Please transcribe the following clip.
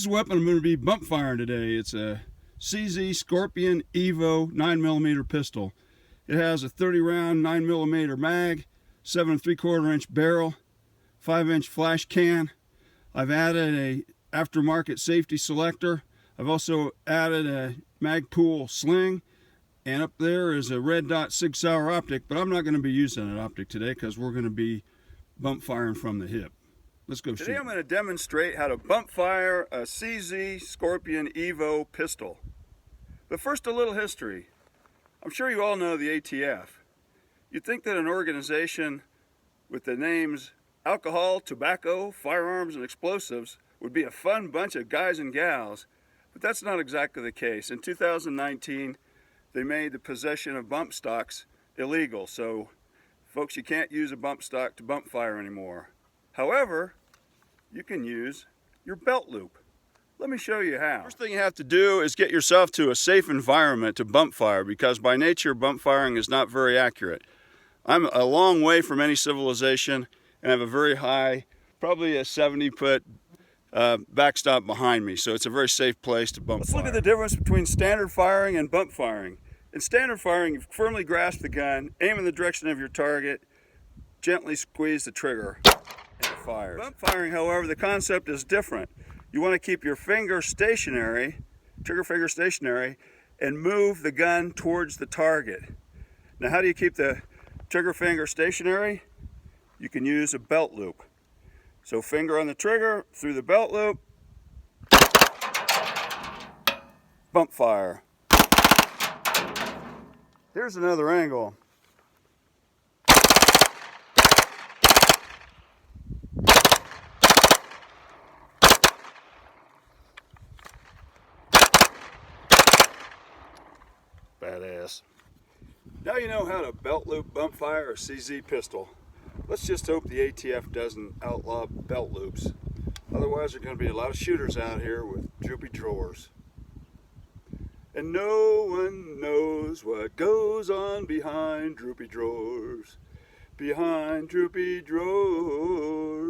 is the weapon I'm going to be bump firing today. It's a CZ Scorpion Evo 9mm pistol. It has a 30 round 9mm mag, 7 3/4 inch barrel, 5-inch flash can. I've added a aftermarket safety selector. I've also added a Magpul sling, and up there is a red dot Sig Sauer optic, but I'm not going to be using that optic today because we're going to be bump firing from the hip. Let's go shoot. Today I'm going to demonstrate how to bump fire a CZ Scorpion Evo pistol. But first, a little history. I'm sure you all know the ATF. You'd think that an organization with the names alcohol, tobacco, firearms, and explosives would be a fun bunch of guys and gals, but that's not exactly the case. In 2019, they made the possession of bump stocks illegal, so folks, you can't use a bump stock to bump fire anymore. However, you can use your belt loop. Let me show you how. First thing you have to do is get yourself to a safe environment to bump fire, because by nature bump firing is not very accurate. I'm a long way from any civilization and I have a very high, probably a 70-foot backstop behind me, so it's a very safe place to bump fire. Let's look at the difference between standard firing and bump firing. In standard firing, you firmly grasp the gun, aim in the direction of your target, gently squeeze the trigger, and it fires. Bump firing, however, the concept is different. You want to keep your finger stationary, trigger finger stationary, and move the gun towards the target. Now, how do you keep the trigger finger stationary? You can use a belt loop. So finger on the trigger, through the belt loop, bump fire. Here's another angle. Badass. Now you know how to belt loop bump fire a CZ pistol. Let's just hope the ATF doesn't outlaw belt loops. Otherwise, there are going to be a lot of shooters out here with droopy drawers. And no one knows what goes on behind droopy drawers. Behind droopy drawers.